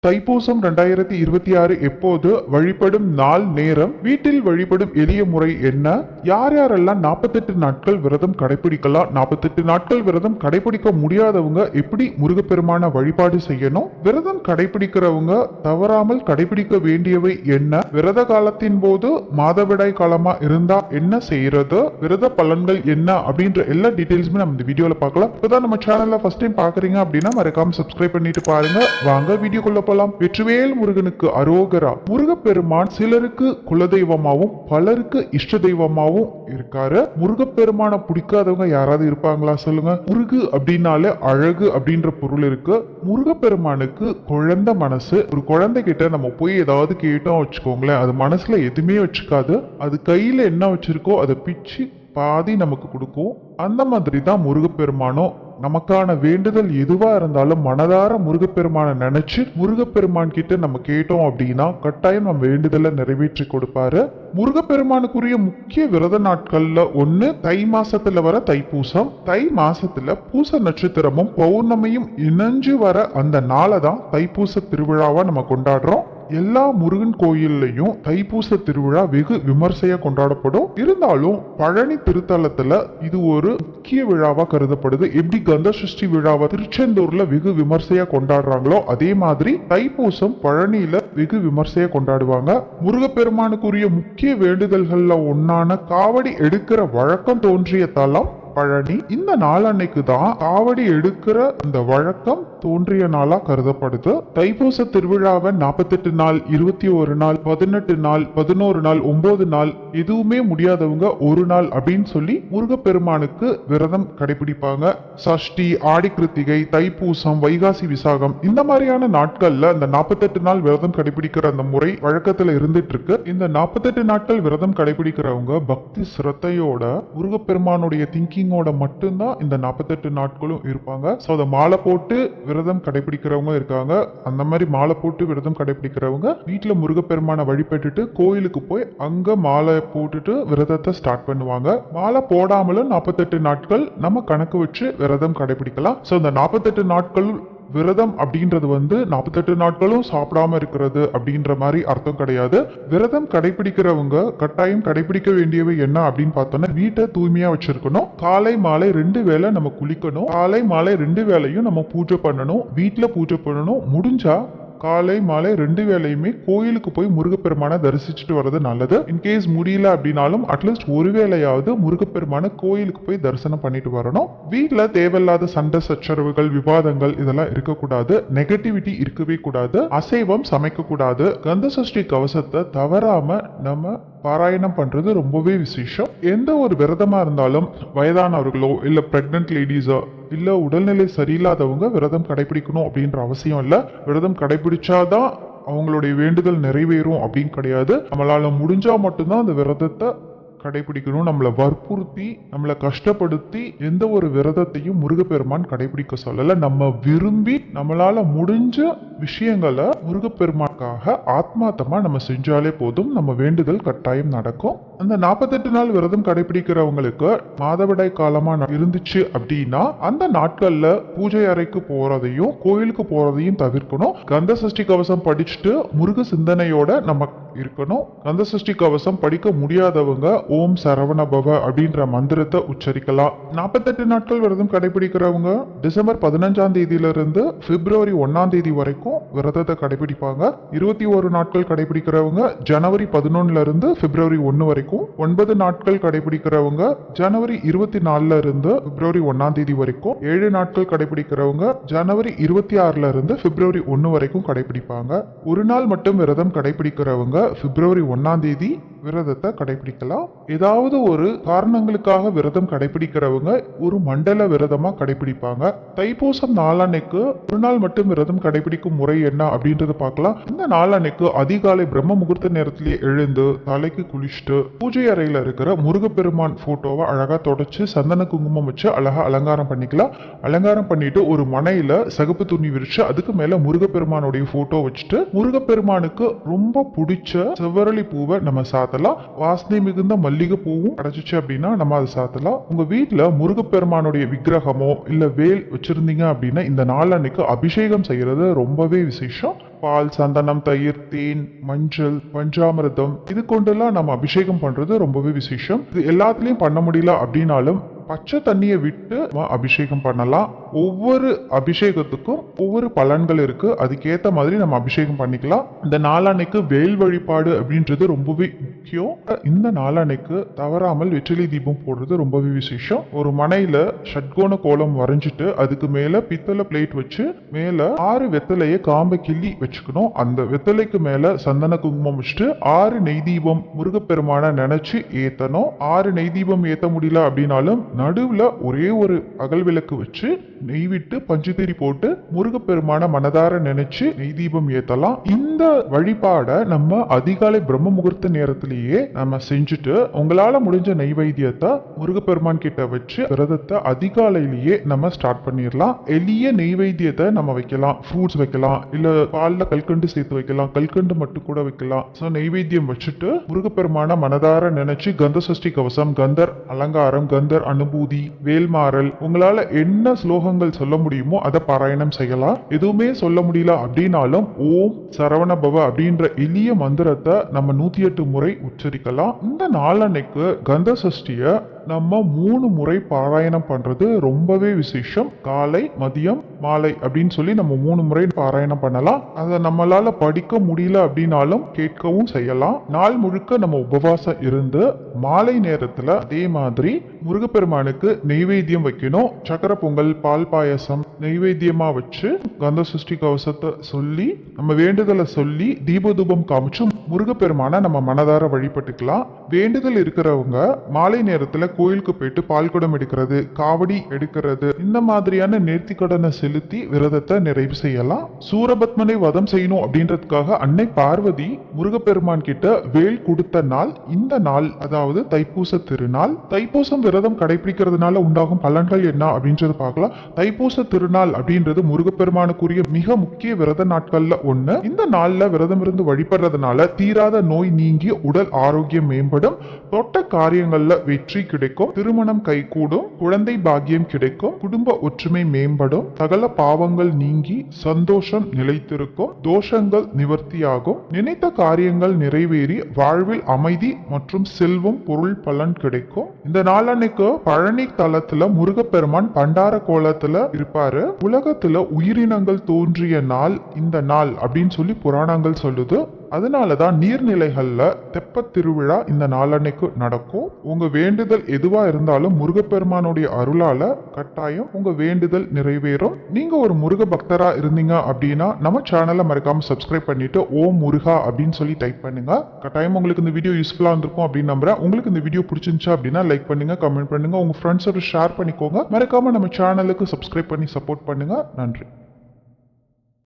தைப்பூசம் 2026 எப்போது? வழிபடும் நாள், நேரம், வீட்டில் வழிபடும் எளிய முறை என்ன? யார் யாரெல்லாம் 48 நாட்கள் விரதம் கடைபிடிக்கலாம்? 48 நாட்கள் விரதம் கடைபிடிக்க முடியாதவங்க எப்படி முருகப்பெருமான வழிபாடு செய்யணும்? விரதம் கடைபிடிக்கிறவங்க தவறாமல் கடைபிடிக்க வேண்டியவை என்ன? விரத காலத்தின் போது மாதவிடாய் காலமா இருந்தா என்ன செய்யறது? விரத பலன்கள் என்ன அப்படின்ற எல்லா டீடைல்ஸுமே நம்ம இந்த வீடியோல பார்க்கலாம். இப்பதான் நம்ம சேனல்ல ஃபர்ஸ்ட் டைம் பாக்குறீங்க அப்படின்னா மறக்காம சப்ஸ்கிரைப் பண்ணிட்டு பாருங்க. வாங்க வீடியோக்குள்ள போலாம். வெற்றிவேல் முருகனுக்கு அரோகரா. முருகப்பெருமான் சிலருக்கு குலதெய்வமாவும் பலருக்கு இஷ்ட தெய்வமாவும் இருக்காரு. முருகப்பெருமான பிடிக்காதவங்க யாராவது இருப்பாங்களா சொல்லுங்க? முருகு அப்படின்னாலே அழகு அப்படின்ற பொருள் இருக்கு. முருகப்பெருமானுக்கு குழந்தை மனசு. ஒரு குழந்தை கிட்ட நம்ம போய் ஏதாவது கேட்டோம் வச்சுக்கோங்களேன், அது மனசுல எதுவுமே வச்சுக்காது. அது கையில என்ன வச்சிருக்கோ அதை பிச்சு பாதி நமக்கு கொடுக்கும். அந்த மாதிரி தான் முருகப்பெருமானும். நமக்கான வேண்டுதல் எதுவா இருந்தாலும் மனதார முருகப்பெருமான நினைச்சு முருகப்பெருமான் கிட்ட நம்ம கேட்டோம் அப்படின்னா கட்டாயம் நம்ம வேண்டுதலை நிறைவேற்றி கொடுப்பாரு. முருகப்பெருமானுக்குரிய முக்கிய விரத நாட்கள்ல ஒண்ணு தை மாசத்துல வர தைப்பூசம். தை மாசத்துல பூச நட்சத்திரமும் பௌர்ணமியும் இணைஞ்சு வர அந்த நாளை தான் தைப்பூச திருவிழாவா நம்ம கொண்டாடுறோம். எல்லா முருகன் கோயில்லையும் தைப்பூச திருவிழா வெகு விமர்சையா கொண்டாடப்படும். இருந்தாலும் பழனி திருத்தலத்துல இது ஒரு முக்கிய விழாவா கருதப்படுது. எப்படி கந்த சஷ்டி விழாவை திருச்செந்தூர்ல வெகு விமர்சையா கொண்டாடுறாங்களோ அதே மாதிரி தைப்பூசம் பழனியில வெகு விமர்சையா கொண்டாடுவாங்க. முருகப்பெருமானுக்குரிய முக்கிய வேண்டுதல்கள்ல ஒன்னான காவடி எடுக்கிற வழக்கம் தோன்றிய தலம் பழனி. இந்த நாள் அன்னைக்கு தான் காவடி எடுக்கிற இந்த வழக்கம் தோன்றிய நாளா கருதப்படுது. தைப்பூச திருவிழாவை 48 நாள், 21 நாள், 18 நாள், 11 நாள், 9 நாள், எதுவுமே முடியாதவங்க ஒரு நாள் அப்படின்னு சொல்லி முருகப்பெருமானுக்கு விரதம் கடைபிடிப்பாங்க. சஷ்டி, ஆடி கிருத்திகை, தைப்பூசம், வைகாசி விசாகம் இந்த மாதிரியான நாட்கள்ல இந்த 48 நாள் விரதம் கடைபிடிக்கிற அந்த முறை வழக்கத்துல இருந்துட்டு இருக்கு. இந்த 48 நாட்கள் விரதம் கடைபிடிக்கிறவங்க பக்தி சிரத்தையோட முருகப்பெருமானுடைய திங்கிங்கோட மட்டும்தான் இந்த 48 நாட்களும் இருப்பாங்க. சோ அதை மாலை போட்டு விரதம் கடைபிடிக்கிறவங்க இருக்காங்க. அந்த மாதிரி மாலை போட்டு விரதம் கடைபிடிக்கிறவங்க வீட்டுல முருகப்பெருமான வழிபட்டுட்டு கோயிலுக்கு போய் அங்க மாலை போட்டுட்டு விரதத்தை ஸ்டார்ட் பண்ணுவாங்க. மாலை போடாமலும் 48 நாட்கள் நம்ம கணக்கு வச்சு விரதம் கடைபிடிக்கலாம். சோ இந்த 48 நாட்கள் விரதம் அப்படின்றது 48 நாட்களும் சாப்பிடாம இருக்கிறது அப்படின்ற மாதிரி அர்த்தம் கிடையாது. விரதம் கடைபிடிக்கிறவங்க கட்டாயம் கடைபிடிக்க வேண்டியவை என்ன அப்படின்னு பார்த்தோம்னா வீட்டை தூய்மையா வச்சிருக்கணும். காலை மாலை 2 வேளை நம்ம குளிக்கணும். காலை மாலை 2 வேளையும் நம்ம பூஜை பண்ணணும். வீட்டுல பூஜை பண்ணணும். முடிஞ்சா காலை மாலை 2 வேளையுமே கோயிலுக்கு போய் முருகப்பெருமான தரிசிச்சுட்டு வர்றது நல்லது. இன்கேஸ் முடியல அப்படின்னாலும் அட்லீஸ்ட் ஒரு வேளையாவது முருகப்பெருமான கோயிலுக்கு போய் தரிசனம் பண்ணிட்டு வரணும். வீட்டுல தேவையில்லாத சண்டை சச்சரவுகள், விவாதங்கள் இதெல்லாம் இருக்கக்கூடாது. நெகட்டிவிட்டி இருக்கவே கூடாது. அசைவம் சமைக்க கூடாது. கந்த சஷ்டி கவசத்தை தவறாம நம்ம பாராயணம் பண்றது ரொம்பவே விசேஷம். எந்த ஒரு விரதமா இருந்தாலும் வயதானவர்களோ இல்ல பிரெக்னன்ட் லேடிஸோ இல்ல உடல்நிலை சரியில்லாதவங்க விரதம் கடைபிடிக்கணும் அப்படின்ற அவசியம் இல்ல. விரதம் கடைபிடிச்சாதான் அவங்களுடைய வேண்டுதல் நிறைவேறும் அப்படின்னு கிடையாது. நம்மளால முடிஞ்சா மட்டும்தான் அந்த விரதத்தை கடைபிடிக்கணும். நம்மளை வற்புறுத்தி நம்மளை கஷ்டப்படுத்தி எந்த ஒரு விரதத்தையும் முருகப்பெருமான் கடைபிடிக்க சொல்லல. நம்ம விரும்பி நம்மளால முடிஞ்ச விஷயங்களை முருகப்பெருமானுக்காக ஆத்மார்த்தமா நம்ம செஞ்சாலே போதும். நம்ம வேண்டுதல் கட்டாயம் நடக்கும். அந்த 48 நாள் விரதம் கடைபிடிக்கிறவங்களுக்கு மாதவிடாய் காலமா இருந்துச்சு அப்படின்னா அந்த நாட்கள்ல பூஜை அறைக்கு போறதையும் கோயிலுக்கு போறதையும் தவிர்க்கணும். கந்த சஷ்டி கவசம் படிச்சுட்டு முருக சிந்தனையோட நம்ம இருக்கணும். கந்த சஷ்டி கவசம் படிக்க முடியாதவங்க ஓம் சரவண பவ அப்படின்ற மந்திரத்தை உச்சரிக்கலாம். 48 நாட்கள் விரதம் கடைபிடிக்கிறவங்க டிசம்பர் 15ஆம் தேதியிலிருந்து பிப்ரவரி 1ஆம் தேதி வரைக்கும் விரதத்தை கடைபிடிப்பாங்க. 21 நாட்கள் கடைபிடிக்கிறவங்க ஜனவரி 11 இருந்து பிப்ரவரி 1 வரைக்கும். 9 நாட்கள் கடைபிடிக்கிறவங்க ஜனவரி 24 இருந்து பிப்ரவரி 1ஆம் தேதி வரைக்கும். 7 நாட்கள் கடைபிடிக்கிறவங்க ஜனவரி 26 இருந்து பிப்ரவரி 1 வரைக்கும் கடைபிடிப்பாங்க. ஒரு நாள் மட்டும் விரதம் கடைபிடிக்கிறவங்க பிப்ரவரி 1ஆம் தேதி விரதத்தை கடைபிடிக்கலாம். ஏதாவது ஒரு காரணங்களுக்காக விரதம் கடைபிடிக்கிறவங்க ஒரு மண்டல விரதமா கடைபிடிப்பாங்க. தைப்பூசம் நாளன்னைக்கு ஒரு நாள் மட்டும் விரதம் கடைபிடிக்கும் முறை என்ன அப்படின்றத பார்க்கலாம். இந்த நாளன்னைக்கு அதிகாலை பிரம்ம முகூர்த்த நேரத்திலேயே எழுந்து தலைக்கு குளிச்சுட்டு பூஜை அறையில இருக்கிற முருகப்பெருமான் போட்டோவை அழகா தொடச்சு சந்தன குங்குமம் வச்சு அழகா அலங்காரம் பண்ணிக்கலாம். அலங்காரம் பண்ணிட்டு ஒரு மனையில சகப்பு துணி விரிச்சு அதுக்கு மேல முருகப்பெருமானுடைய போட்டோ வச்சுட்டு முருகப்பெருமானுக்கு ரொம்ப பிடிச்ச செவ்வரளி பூவை நம்ம சாத்தலாம். வாசனை மிகுந்த மல்லிகை பூவும் கிடைச்சிச்சு அப்படின்னா நம்ம அதை சாத்தலாம். உங்க வீட்டுல முருகப்பெருமானுடைய விக்கிரகமோ இல்ல வேல் வச்சிருந்தீங்க அப்படின்னா இந்த நாள் அன்னைக்கு அபிஷேகம் செய்யறது ரொம்பவே விசேஷம். பால், சந்தனம், தயிர், தேன், மஞ்சள், பஞ்சாமிர்தம் இது கொண்டெல்லாம் நம்ம அபிஷேகம் பண்றது ரொம்பவே விசேஷம். இது எல்லாத்துலயும் பண்ண முடியல அப்படின்னாலும் பச்சை தண்ணியை விட்டு அபிஷேகம் பண்ணலாம். ஒவ்வொரு அபிஷேகத்துக்கும் ஒவ்வொரு பலன்கள் இருக்கு, அதுக்கேத்த மாதிரி நம்ம அபிஷேகம் பண்ணிக்கலாம். இந்த நாளான்னைக்கு வேல் வழிபாடு அப்படின்றது ரொம்பவே முக்கியம். இந்த நாளான்னைக்கு தவறாமல் வெற்றிலை தீபம் போடுறது ரொம்பவே விசேஷம். ஒரு மனையில ஷட்கோண கோலம் வரைஞ்சிட்டு அதுக்கு மேல பித்தளை பிளேட் வச்சு மேல 6 வெத்தலையை காம்பை கிள்ளி வச்சுக்கணும். அந்த வெத்தலைக்கு மேல சந்தன குங்குமம் வச்சுட்டு 6 நெய் தீபம் முருகப்பெருமான நினைச்சு ஏத்தணும். 6 நெய் தீபம் ஏத்த முடியல அப்படின்னாலும் நடுவுல ஒரே ஒரு அகல் விளக்கு வச்சு நெய் விட்டு பஞ்சுத்திரி போட்டு முருகப்பெருமான மனதார நினைச்சு நெய் தீபம் ஏத்தலாம். இந்த வழிபாட நம்ம அதிகாலை பிரம்ம முகூர்த்த நேரத்திலேயே நம்ம செஞ்சுட்டு உங்களால முடிஞ்ச நெய்வேத்தியத்தை முருகப்பெருமான் கிட்ட வச்சு விரதத்தை அதிகாலையிலேயே நம்ம ஸ்டார்ட் பண்ணிடலாம். எளிய நெய்வேத்தியத்தை நம்ம வைக்கலாம். ஃப்ரூட்ஸ் வைக்கலாம், இல்ல பால்ல கல்கண்டு சேர்த்து வைக்கலாம், கல்கண்டு மட்டும் கூட வைக்கலாம். ஸோ நெய்வேத்தியம் வச்சுட்டு முருகப்பெருமான மனதார நினைச்சு கந்த சஷ்டி கவசம், கந்தர் அலங்காரம், கந்தர் அனுபூதி, வேல்மாறல் உங்களால என்ன ஸ்லோகங்கள் சொல்ல முடியுமோ அதை பாராயணம் செய்யலாம். எதுவுமே சொல்ல முடியல அப்படின்னாலும் ஓம் சரவண பவ அப்படின்ற எளிய மந்திரத்தை நம்ம 108 முறை உச்சரிக்கலாம். இந்த நாளன்னைக்கு கந்த சஷ்டிய நம்ம 3 முறை பாராயணம் பண்றது ரொம்பவே விசேஷம். காலை, மதியம், மாலை அப்படின்னு சொல்லி நம்ம 3 முறை பாராயணம் பண்ணலாம். அதை நம்மளால படிக்க முடியல அப்படின்னாலும் கேட்கவும் செய்யலாம். நாள் முழுக்க நம்ம உபவாசம் இருந்து மாலை நேரத்துல அதே மாதிரி முருகப்பெருமானுக்கு நெய்வேத்தியம் வைக்கணும். சக்கரை பொங்கல், பால் பாயசம் நெய்வேத்தியமா வச்சு கந்த சஷ்டி கவசத்தை சொல்லி நம்ம வேண்டுதலை சொல்லி தீபதூபம் காமிச்சு முருகப்பெருமான நம்ம மனதார வழிபட்டுக்கலாம். வேண்டுதல் இருக்கிறவங்க மாலை நேரத்துல கோயிலுக்கு போயிட்டு பால் குடம் எடுக்கிறது, காவடி எடுக்கிறது, இந்த மாதிரியான நேர்த்திக்கடனை செலுத்தி விரதத்தை நிறைவு செய்யலாம். சூரபத்மனை வதம் செய்யணும் அப்படின்றதுக்காக அன்னை பார்வதி முருகப்பெருமான் கிட்ட வேல் கொடுத்த நாள் இந்த நாள், அதாவது தைப்பூச திருநாள். தைப்பூசம் விரதம் கடைபிடிக்கிறதுனால உண்டாகும் பலன்கள் என்ன அப்படின்றது பார்க்கலாம். தைப்பூச திருநாள் அப்படின்றது முருகப்பெருமானுக்குரிய மிக முக்கிய விரத நாட்கள்ல ஒண்ணு. இந்த நாள்ல விரதம் இருந்து வழிபடுறதுனால தீராத நோய் நீங்கி உடல் ஆரோக்கியம் மேம்படும், தொட்ட காரியங்கள்ல வெற்றி கிடைக்கும், திருமணம் கைகூடும், குழந்தை பாக்கியம் கிடைக்கும், குடும்ப ஒற்றுமை மேம்படும், சகல பாவங்கள் நீங்கி சந்தோஷம் நிலைத்திருக்கும், தோஷங்கள் நிவர்த்தியாகும், நினைத்த காரியங்கள் நிறைவேறி வாழ்வில் அமைதி மற்றும் செல்வம் பொருள் பலன் கிடைக்கும். இந்த நாளன்னைக்கு பழனி தலத்துல முருகப்பெருமான் பண்டார கோலத்துல இருப்பாரு. உலகத்துல உயிரினங்கள் தோன்றிய நாள் இந்த நாள் அப்படின்னு சொல்லி புராணங்கள் சொல்லுது. அதனாலதான் நீர்நிலைகள்ல தெப்ப திருவிழா இந்த நாளன்னைக்கு நடக்கும். உங்க வேண்டுதல் எதுவா இருந்தாலும் முருகப்பெருமானுடைய அருளால கட்டாயம் உங்க வேண்டுதல் நிறைவேறும். நீங்க ஒரு முருக பக்தரா இருந்தீங்க அப்படின்னா நம்ம சேனலை மறக்காம சப்ஸ்கிரைப் பண்ணிட்டு ஓம் முருகா அப்படின்னு சொல்லி டைப் பண்ணுங்க. கட்டாயம் உங்களுக்கு இந்த வீடியோ யூஸ்ஃபுல்லா இருந்திருக்கும் அப்படின்னு நம்புறேன். உங்களுக்கு இந்த வீடியோ பிடிச்சிருந்துச்சா அப்படின்னா லைக் பண்ணுங்க, கமெண்ட் பண்ணுங்க, உங்க ஃப்ரெண்ட்ஸோட ஷேர் பண்ணிக்கோங்க. மறக்காம நம்ம சேனலுக்கு சப்ஸ்கிரைப் பண்ணி சப்போர்ட் பண்ணுங்க. நன்றி.